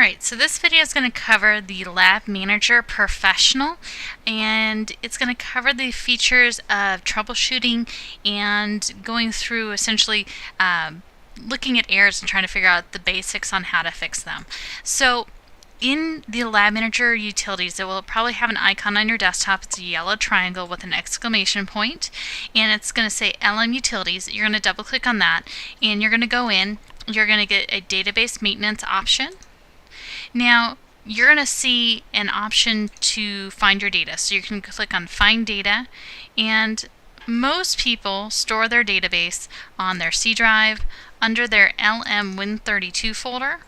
Alright, so this video is going to cover the Lab Manager Professional, and it's going to cover the features of troubleshooting and going through essentially looking at errors and trying to figure out the basics on how to fix them. So in the Lab Manager utilities, it will probably have an icon on your desktop. It's a yellow triangle with an exclamation point, and it's going to say LM Utilities. You're going to double click on that, and you're going to go in. You're going to get a database maintenance option. Now, you're going to see an option to find your data. So you can click on Find Data, and most people store their database on their C drive under their LM Win32 folder,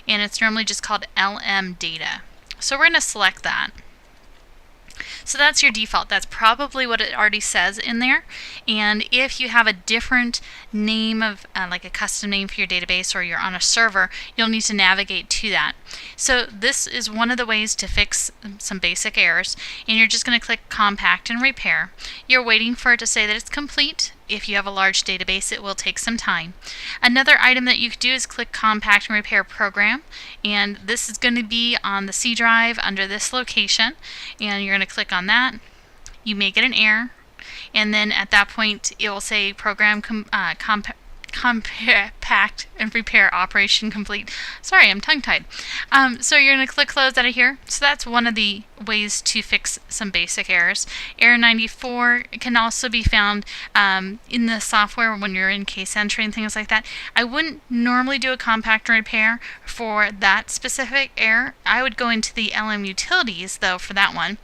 and it's normally just called LM Data. So we're going to select that. So that's your default. That's probably what it already says in there. And if you have a different name of like a custom name for your database, or you're on a server, you'll need to navigate to that. So this is one of the ways to fix some basic errors, and you're just going to click Compact and Repair. You're waiting for it to say that it's complete. If you have a large database, it will take some time. Another item that you could do is click Compact and Repair Program, and this is going to be on the C drive under this location, and you're going to click on that. You may get an error, and then at that point it will say Program Compact and Repair Operation Complete. Sorry, I'm tongue-tied. So you're going to click Close out of here. So that's one of the ways to fix some basic errors. Error 94 can also be found in the software when you're in case entry and things like that. I wouldn't normally do a compact repair for that specific error. I would go into the LM Utilities though for that one,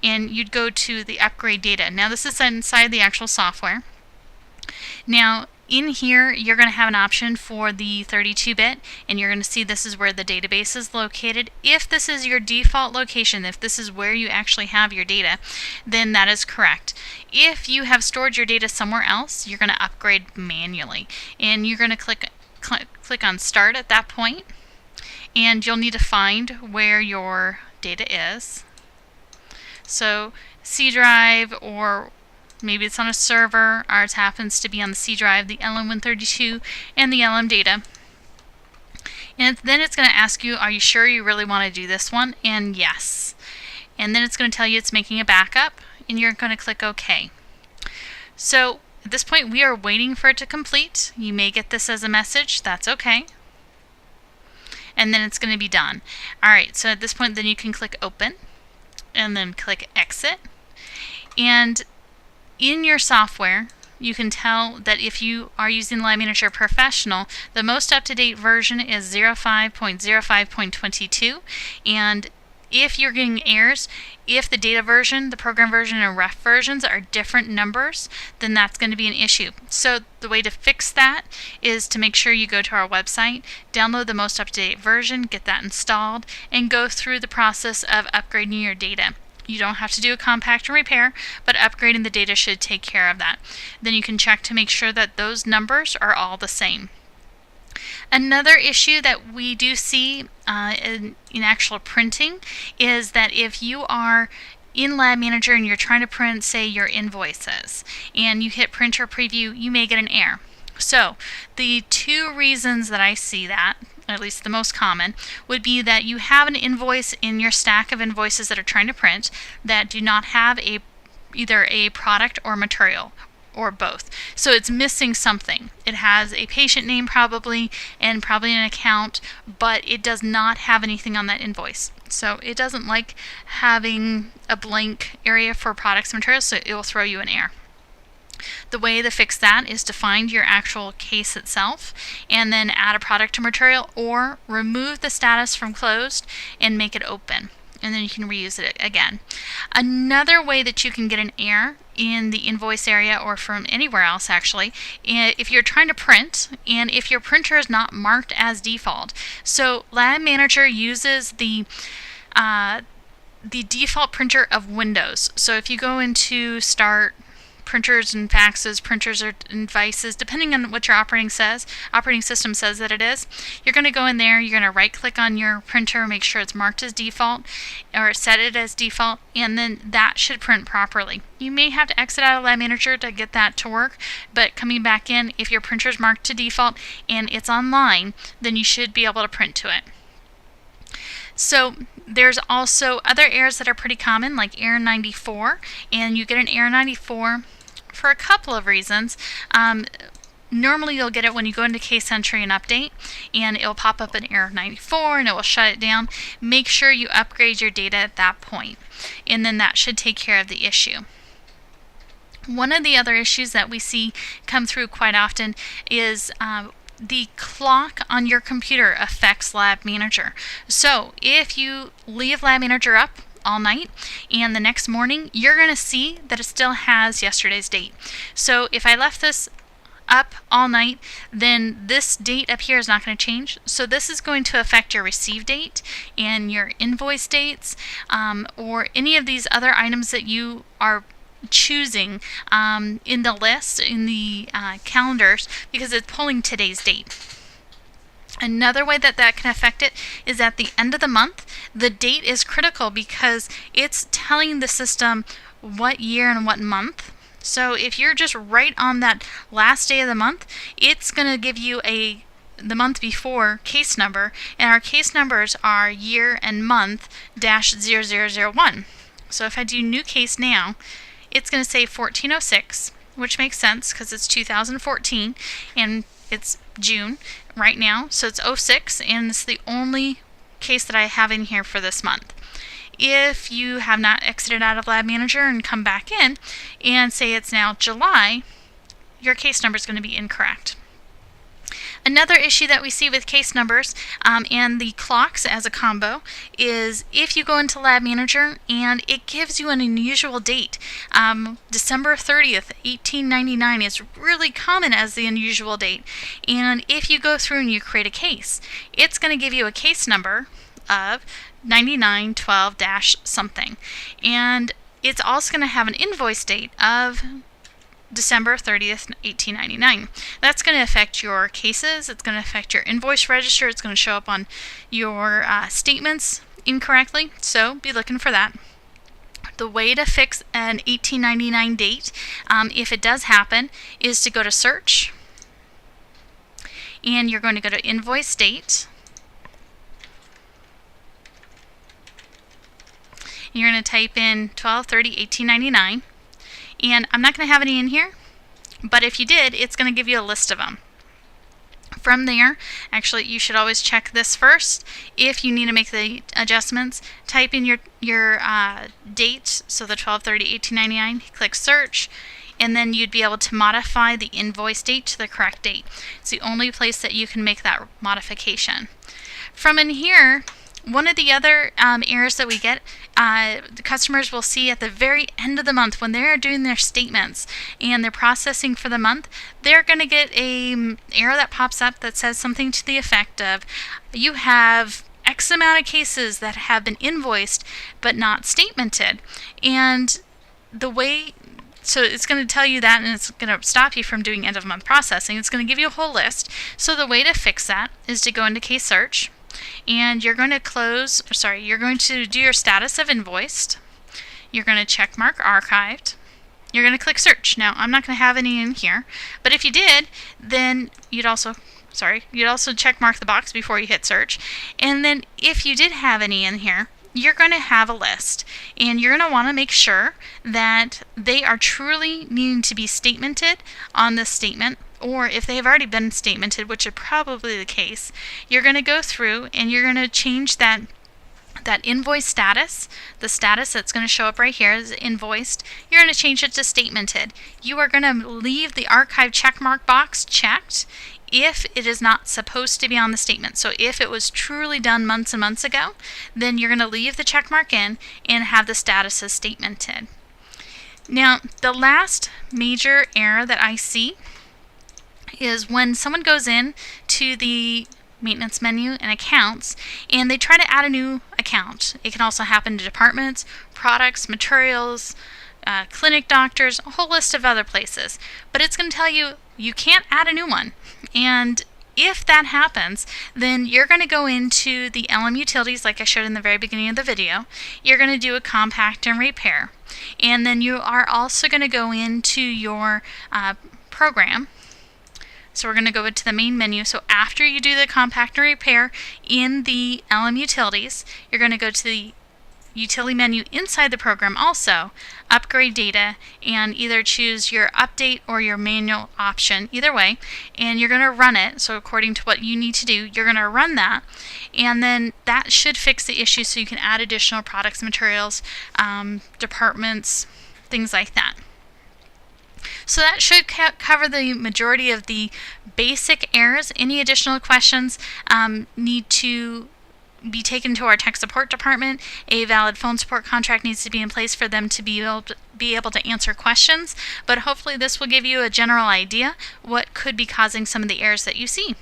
and you'd go to the Upgrade Data. Now this is inside the actual software. Now in here, you're going to have an option for the 32-bit, and you're going to see this is where the database is located. If this is your default location, if this is where you actually have your data, then that is correct. If you have stored your data somewhere else, you're going to upgrade manually, and you're going to click on Start at that point, and you'll need to find where your data is. So C drive, or maybe it's on a server. Ours happens to be on the C drive, the LM132, and the LM Data. And then it's going to ask you, are you sure you really want to do this one? And yes. And then it's going to tell you it's making a backup, and you're going to click OK. So at this point, we are waiting for it to complete. You may get this as a message. That's okay. And then it's going to be done. Alright, so at this point, then you can click Open, and then click Exit. And in your software, you can tell that if you are using Lab Manager Professional, the most up-to-date version is 05.05.22, and if you're getting errors, if the data version, the program version, and ref versions are different numbers, then that's going to be an issue. So the way to fix that is to make sure you go to our website, download the most up-to-date version, get that installed, and go through the process of upgrading your data. You don't have to do a compact and repair, but upgrading the data should take care of that. Then you can check to make sure that those numbers are all the same. Another issue that we do see in actual printing is that if you are in Lab Manager and you're trying to print, say, your invoices, and you hit Print or Preview, you may get an error. So the two reasons that I see that, at least the most common, would be that you have an invoice in your stack of invoices that are trying to print that do not have either a product or material, or both. So it's missing something. It has a patient name probably, and probably an account, but it does not have anything on that invoice. So it doesn't like having a blank area for products and materials, so it will throw you an error. The way to fix that is to find your actual case itself and then add a product to material, or remove the status from closed and make it open, and then you can reuse it again. Another way that you can get an error in the invoice area, or from anywhere else actually, if you're trying to print and if your printer is not marked as default. So Lab Manager uses the default printer of Windows. So if you go into Start, Printers and Faxes, Printers or Devices, depending on what your operating system says that it is, you're going to go in there, you're going to right click on your printer, make sure it's marked as default, or set it as default, and then that should print properly. You may have to exit out of Lab Manager to get that to work, but coming back in, if your printer is marked to default and it's online, then you should be able to print to it. So there's also other errors that are pretty common, like error 94, and you get an error 94 for a couple of reasons. Normally you'll get it when you go into case entry and update, and it'll pop up an error 94 and it will shut it down. Make sure you upgrade your data at that point, and then that should take care of the issue. One of the other issues that we see come through quite often is the clock on your computer affects Lab Manager. So if you leave Lab Manager up all night and the next morning, you're going to see that it still has yesterday's date. So if I left this up all night, then this date up here is not going to change. So this is going to affect your receive date and your invoice dates, or any of these other items that you are choosing in the list, in the calendars, because it's pulling today's date. Another way that can affect it is at the end of the month, the date is critical because it's telling the system what year and what month. So if you're just right on that last day of the month, it's going to give you the month before case number, and our case numbers are year and month -0001. So if I do new case now, it's going to say 1406, which makes sense because it's 2014 and it's June right now, so it's 06, and it's the only case that I have in here for this month. If you have not exited out of Lab Manager and come back in and say it's now July, your case number is going to be incorrect. Another issue that we see with case numbers and the clocks as a combo is if you go into Lab Manager and it gives you an unusual date. December 30th, 1899 is really common as the unusual date. And if you go through and you create a case, it's going to give you a case number of 9912-something. And it's also going to have an invoice date of December 30th, 1899. That's going to affect your cases. It's going to affect your invoice register. It's going to show up on your statements incorrectly. So be looking for that. The way to fix an 1899 date, if it does happen, is to go to search, and you're going to go to invoice date. You're going to type in 12/30/1899, and I'm not going to have any in here, but if you did, it's going to give you a list of them. From there, actually, you should always check this first. If you need to make the adjustments, type in your date, so the 12/30/1899, click search, and then you'd be able to modify the invoice date to the correct date. It's the only place that you can make that modification. From in here, one of the other errors that we get, the customers will see at the very end of the month when they're doing their statements and they're processing for the month, they're going to get an error that pops up that says something to the effect of, you have X amount of cases that have been invoiced but not statemented. And so it's going to tell you that, and it's going to stop you from doing end of month processing. It's going to give you a whole list. So the way to fix that is to go into case search, and you're going to you're going to do your status of invoiced. You're going to check mark archived. You're going to click search. Now, I'm not going to have any in here, but if you did, then you'd also check mark the box before you hit search. And then if you did have any in here, you're going to have a list, and you're going to want to make sure that they are truly needing to be statemented on this statement, or if they have already been statemented, which is probably the case, you're going to go through and you're going to change that invoice status, the status that's going to show up right here is invoiced, you're going to change it to statemented. You are going to leave the archive checkmark box checked if it is not supposed to be on the statement. So if it was truly done months and months ago, then you're going to leave the checkmark in and have the status as statemented. Now, the last major error that I see is when someone goes in to the maintenance menu and accounts and they try to add a new account. It can also happen to departments, products, materials, clinic doctors, a whole list of other places. But it's going to tell you you can't add a new one. And if that happens, then you're going to go into the LM utilities like I showed in the very beginning of the video. You're going to do a compact and repair. And then you are also going to go into your program. So we're going to go to the main menu. So after you do the compactor repair in the LM Utilities, you're going to go to the utility menu inside the program also, upgrade data, and either choose your update or your manual option, either way, and you're going to run it. So according to what you need to do, you're going to run that, and then that should fix the issue so you can add additional products, materials, departments, things like that. So that should cover the majority of the basic errors. Any additional questions need to be taken to our tech support department. A valid phone support contract needs to be in place for them to be able to answer questions, but hopefully this will give you a general idea what could be causing some of the errors that you see.